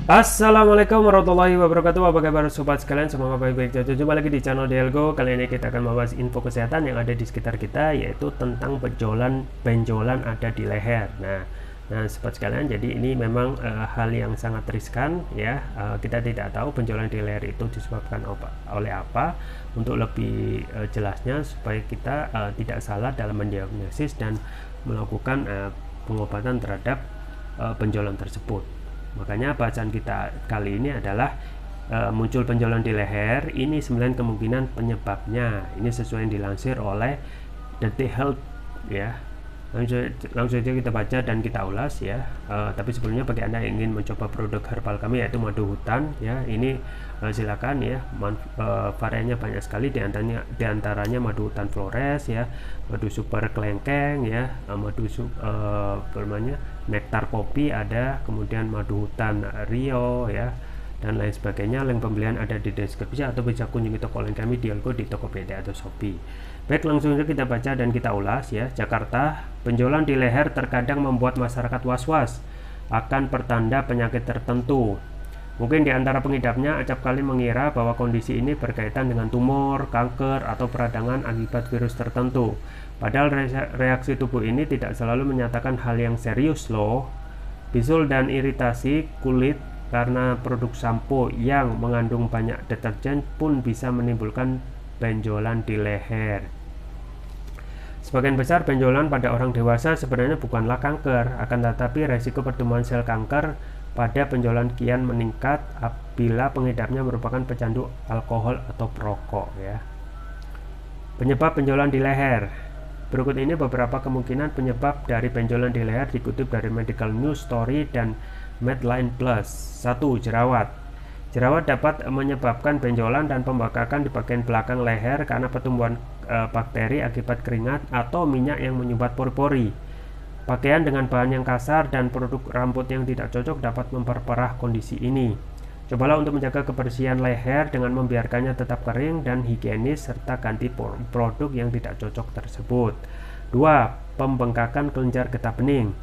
Assalamualaikum warahmatullahi wabarakatuh. Apa kabar sobat sekalian? Semoga baik-baik saja. Jumpa lagi di channel Dialgo. Kali ini kita akan membahas info kesehatan yang ada di sekitar kita, yaitu tentang benjolan ada di leher. Nah, sobat sekalian, jadi ini memang hal yang sangat riskan ya. Kita tidak tahu benjolan di leher itu disebabkan oleh apa. Untuk lebih jelasnya supaya kita tidak salah dalam mendiagnosis dan melakukan pengobatan terhadap benjolan tersebut. Makanya bacaan kita kali ini adalah muncul benjolan di leher. Ini 9 kemungkinan penyebabnya. Ini sesuai yang dilansir oleh Detik Health ya. Langsung saja kita baca dan kita ulas ya. Tapi sebelumnya bagi Anda yang ingin mencoba produk herbal kami yaitu madu hutan ya, ini silakan ya. Variannya banyak sekali, diantaranya madu hutan Flores ya, madu super kelengkeng ya, madu nektar kopi ada, kemudian madu hutan Rio ya, dan lain sebagainya. Link pembelian ada di deskripsi atau bisa kunjungi toko lain kami Dialgo di Tokopedia atau Shopee. Baik, langsung saja kita baca dan kita ulas ya. Jakarta, benjolan di leher terkadang membuat masyarakat was-was akan pertanda penyakit tertentu. Mungkin di antara pengidapnya acap kali mengira bahwa kondisi ini berkaitan dengan tumor, kanker, atau peradangan akibat virus tertentu. Padahal reaksi tubuh ini tidak selalu menyatakan hal yang serius loh. Bisul dan iritasi kulit karena produk sampo yang mengandung banyak deterjen pun bisa menimbulkan benjolan di leher. Sebagian besar benjolan pada orang dewasa sebenarnya bukanlah kanker, akan tetapi resiko pertumbuhan sel kanker pada benjolan kian meningkat apabila pengidapnya merupakan pecandu alkohol atau perokok ya. Penyebab benjolan di leher. Berikut ini beberapa kemungkinan penyebab dari benjolan di leher dikutip dari Medical News Story dan Medline Plus. 1. Jerawat. Jerawat dapat menyebabkan benjolan dan pembengkakan di bagian belakang leher karena pertumbuhan bakteri akibat keringat atau minyak yang menyumbat pori-pori. Pakaian dengan bahan yang kasar dan produk rambut yang tidak cocok dapat memperparah kondisi ini. Cobalah untuk menjaga kebersihan leher dengan membiarkannya tetap kering dan higienis serta ganti produk yang tidak cocok tersebut. 2. Pembengkakan kelenjar getah bening.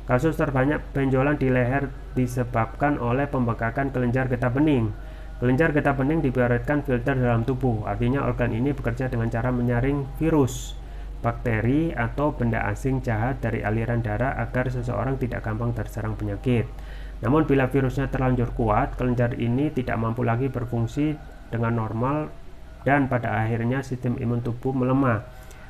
Kasus terbanyak benjolan di leher disebabkan oleh pembengkakan kelenjar getah bening. Kelenjar getah bening diibaratkan filter dalam tubuh, artinya organ ini bekerja dengan cara menyaring virus, bakteri, atau benda asing jahat dari aliran darah agar seseorang tidak gampang terserang penyakit. Namun bila virusnya terlanjur kuat, kelenjar ini tidak mampu lagi berfungsi dengan normal dan pada akhirnya sistem imun tubuh melemah.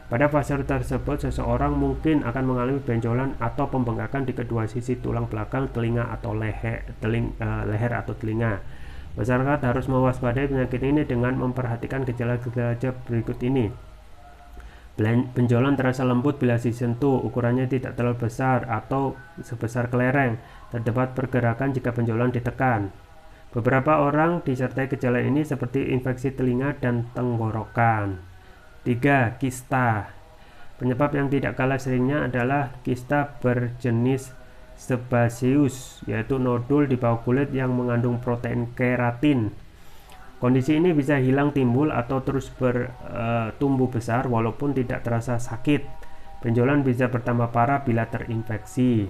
Pada fase tersebut, seseorang mungkin akan mengalami benjolan atau pembengkakan di kedua sisi tulang belakang telinga atau leher atau telinga. Masyarakat harus mewaspadai penyakit ini dengan memperhatikan gejala-gejala berikut ini. Benjolan terasa lembut bila disentuh, ukurannya tidak terlalu besar atau sebesar kelereng. Terdapat pergerakan jika benjolan ditekan. Beberapa orang disertai gejala ini seperti infeksi telinga dan tenggorokan. 3. Kista. Penyebab yang tidak kalah seringnya adalah kista berjenis sebaceous, yaitu nodul di bawah kulit yang mengandung protein keratin. Kondisi ini bisa hilang timbul atau terus bertumbuh besar walaupun tidak terasa sakit. Benjolan bisa bertambah parah bila terinfeksi.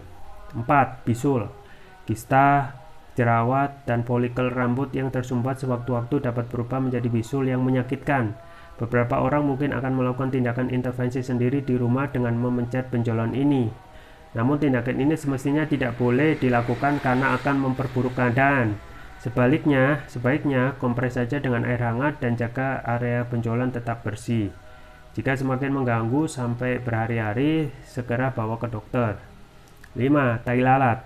4. Bisul. Kista, jerawat, dan folikel rambut yang tersumbat sewaktu-waktu dapat berubah menjadi bisul yang menyakitkan. Beberapa orang mungkin akan melakukan tindakan intervensi sendiri di rumah dengan memencet benjolan ini. Namun tindakan ini semestinya tidak boleh dilakukan karena akan memperburuk keadaan. Sebaiknya kompres saja dengan air hangat dan jaga area benjolan tetap bersih. Jika semakin mengganggu sampai berhari-hari, segera bawa ke dokter. 5. Tai lalat.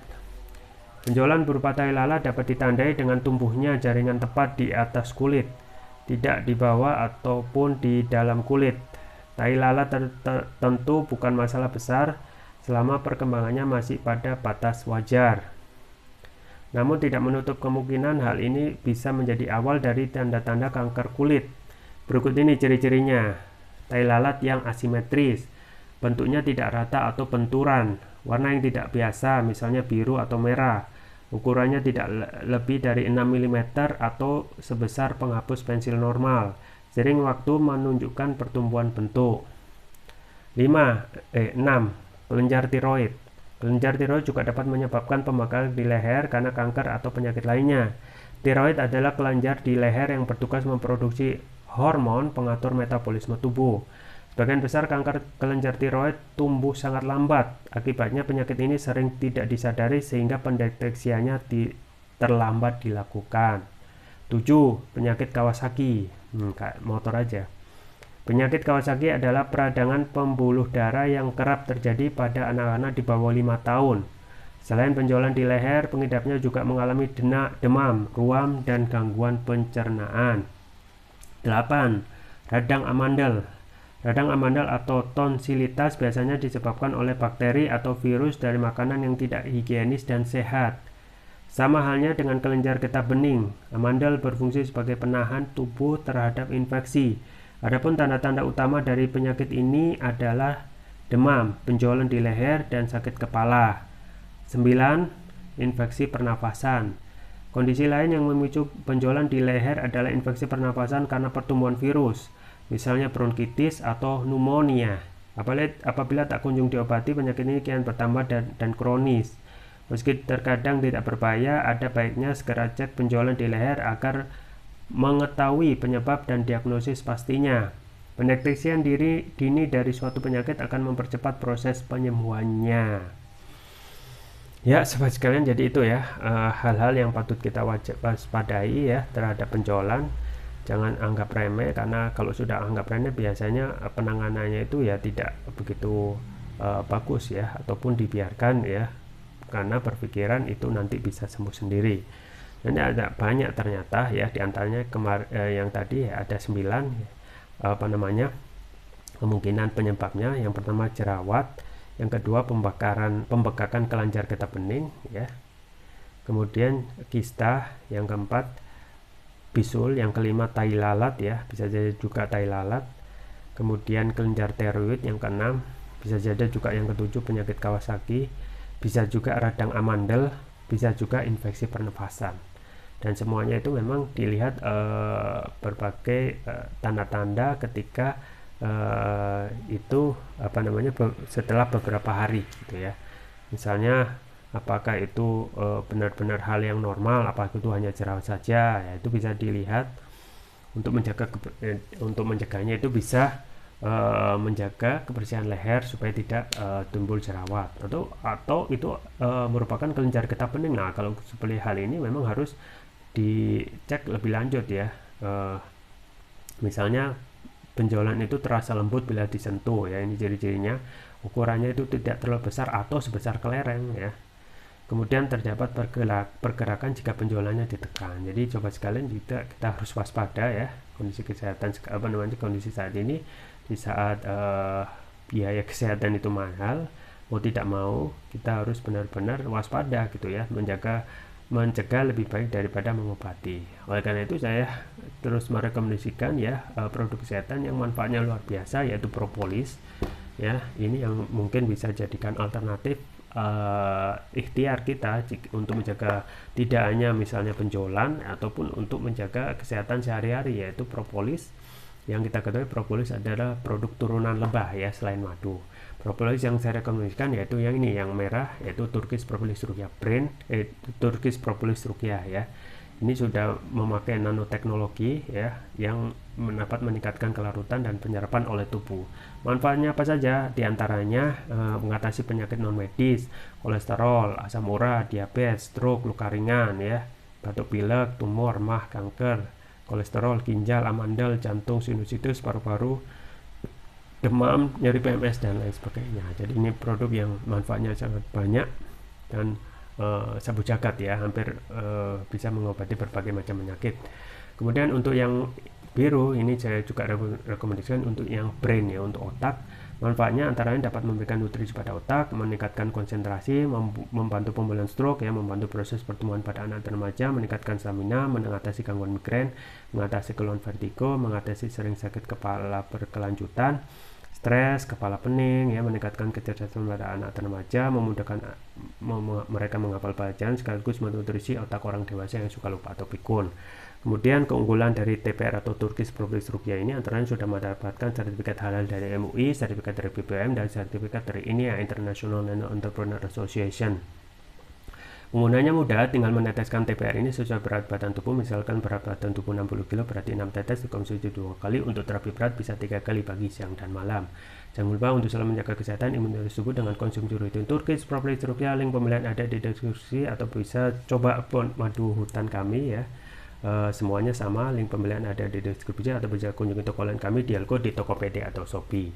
Benjolan berupa tai lalat dapat ditandai dengan tumbuhnya jaringan tepat di atas kulit, tidak di bawah ataupun di dalam kulit. Tai lalat tentu bukan masalah besar selama perkembangannya masih pada batas wajar. Namun tidak menutup kemungkinan hal ini bisa menjadi awal dari tanda-tanda kanker kulit. Berikut ini ciri-cirinya. Tai lalat yang asimetris, bentuknya tidak rata atau benturan, warna yang tidak biasa, misalnya biru atau merah. Ukurannya tidak lebih dari 6 mm atau sebesar penghapus pensil normal. Sering waktu menunjukkan pertumbuhan bentuk. 6. Kelenjar tiroid. Kelenjar tiroid juga dapat menyebabkan pembengkakan di leher karena kanker atau penyakit lainnya. Tiroid adalah kelenjar di leher yang bertugas memproduksi hormon pengatur metabolisme tubuh. Sebagian besar kanker kelenjar tiroid tumbuh sangat lambat. Akibatnya penyakit ini sering tidak disadari sehingga pendeteksiannya terlambat dilakukan. 7. Penyakit Kawasaki. Kayak motor aja. Penyakit Kawasaki adalah peradangan pembuluh darah yang kerap terjadi pada anak-anak di bawah 5 tahun. Selain benjolan di leher, pengidapnya juga mengalami demam, ruam, dan gangguan pencernaan. 8. Radang amandel. Radang amandel atau tonsilitas biasanya disebabkan oleh bakteri atau virus dari makanan yang tidak higienis dan sehat. Sama halnya dengan kelenjar getah bening, amandel berfungsi sebagai penahan tubuh terhadap infeksi. Adapun tanda-tanda utama dari penyakit ini adalah demam, benjolan di leher, dan sakit kepala. 9. Infeksi pernafasan. Kondisi lain yang memicu benjolan di leher adalah infeksi pernafasan karena pertumbuhan virus, misalnya bronkitis atau pneumonia. Apabila tak kunjung diobati, penyakit ini kian bertambah dan kronis. Meski terkadang tidak berbahaya, ada baiknya segera cek benjolan di leher agar mengetahui penyebab dan diagnosis pastinya. Pendeteksian dini dari suatu penyakit akan mempercepat proses penyembuhannya. Ya, sobat sekalian, jadi itu ya hal-hal yang patut kita waspadai ya terhadap benjolan. Jangan anggap remeh, karena kalau sudah anggap remeh biasanya penanganannya itu ya tidak begitu bagus ya, ataupun dibiarkan ya, karena berpikiran itu nanti bisa sembuh sendiri. Ini ada banyak ternyata ya, diantaranya yang tadi ya, ada 9 kemungkinan penyebabnya. Yang pertama jerawat, yang kedua pembekakan kelenjar getah bening ya, kemudian kista, yang keempat bisul, yang kelima tai lalat ya, bisa jadi juga tai lalat, kemudian kelenjar tiroid, yang keenam bisa jadi juga yang ketujuh penyakit Kawasaki, bisa juga radang amandel, bisa juga infeksi pernafasan. Dan semuanya itu memang dilihat berbagai tanda-tanda ketika itu setelah beberapa hari gitu ya. Misalnya apakah itu benar-benar hal yang normal, apakah itu hanya jerawat saja ya, itu bisa dilihat. Untuk mencegahnya itu bisa menjaga kebersihan leher supaya tidak timbul jerawat, atau itu merupakan kelenjar getah bening. Nah, kalau seperti hal ini memang harus dicek lebih lanjut ya. Misalnya benjolan itu terasa lembut bila disentuh ya, ini ciri-cirinya. Ukurannya itu tidak terlalu besar atau sebesar kelereng ya. Kemudian terdapat pergerakan jika benjolannya ditekan. Jadi coba sekalian kita harus waspada ya kondisi kesehatan kondisi saat ini, di saat biaya kesehatan itu mahal, mau tidak mau kita harus benar-benar waspada gitu ya, mencegah lebih baik daripada mengobati. Oleh karena itu saya terus merekomendasikan ya produk kesehatan yang manfaatnya luar biasa, yaitu propolis ya. Ini yang mungkin bisa jadikan alternatif ikhtiar kita untuk menjaga tidak hanya misalnya benjolan, ataupun untuk menjaga kesehatan sehari-hari, yaitu propolis. Yang kita ketahui propolis adalah produk turunan lebah ya, selain madu. Propolis yang saya rekomendasikan yaitu yang ini, yang merah, yaitu Turkish Propolis Ruqyah brand, Turkish Propolis Ruqyah ya. Ini sudah memakai nanoteknologi ya, yang dapat meningkatkan kelarutan dan penyerapan oleh tubuh. Manfaatnya apa saja? Di antaranya mengatasi penyakit non medis, kolesterol, asam urat, diabetes, stroke, luka ringan ya, batuk pilek, tumor, mah, kanker, kolesterol, ginjal, amandel, jantung, sinusitis, paru-paru, demam, nyeri PMS, dan lain sebagainya. Jadi ini produk yang manfaatnya sangat banyak dan sabu jagat ya, hampir bisa mengobati berbagai macam penyakit. Kemudian untuk yang biru ini saya juga rekomendasikan untuk yang brain ya, untuk otak. Manfaatnya antara lain dapat memberikan nutrisi pada otak, meningkatkan konsentrasi, membantu pemulihan stroke ya, membantu proses pertumbuhan pada anak dan remaja, meningkatkan stamina, mengatasi gangguan migrain, mengatasi keluhan vertigo, mengatasi sering sakit kepala berkelanjutan, stres, kepala pening, ya, meningkatkan kecerdasan pada anak dan remaja, memudahkan mereka menghafal bacaan, sekaligus menutrisi otak orang dewasa yang suka lupa atau pikun. Kemudian keunggulan dari TPR atau Turkish Progress Ruqyah ini antara lain sudah mendapatkan sertifikat halal dari MUI, sertifikat dari BPOM, dan sertifikat dari INIA International Entrepreneur Association. Penggunanya mudah, tinggal meneteskan TPR ini sesuai berat badan tubuh. Misalkan berat badan tubuh 60 kg, berarti 6 tetes dikonsumsi 2 kali. Untuk terapi berat bisa 3 kali pagi, siang, dan malam. Jangan lupa untuk selalu menjaga kesehatan imunitas tubuh dengan konsumsi rutin Turkish Progress Ruqyah. Link pembelian ada di deskripsi, atau bisa coba madu hutan kami, ya. Semuanya sama, link pembelian ada di deskripsi, atau bisa kunjungi toko online kami di Alko, di Tokopedia atau Shopee.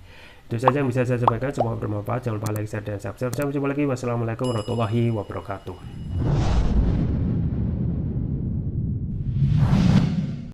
Itu saja yang bisa saya sampaikan, semoga bermanfaat. Jangan lupa like, share, dan subscribe. Sampai jumpa lagi. Wassalamualaikum warahmatullahi wabarakatuh.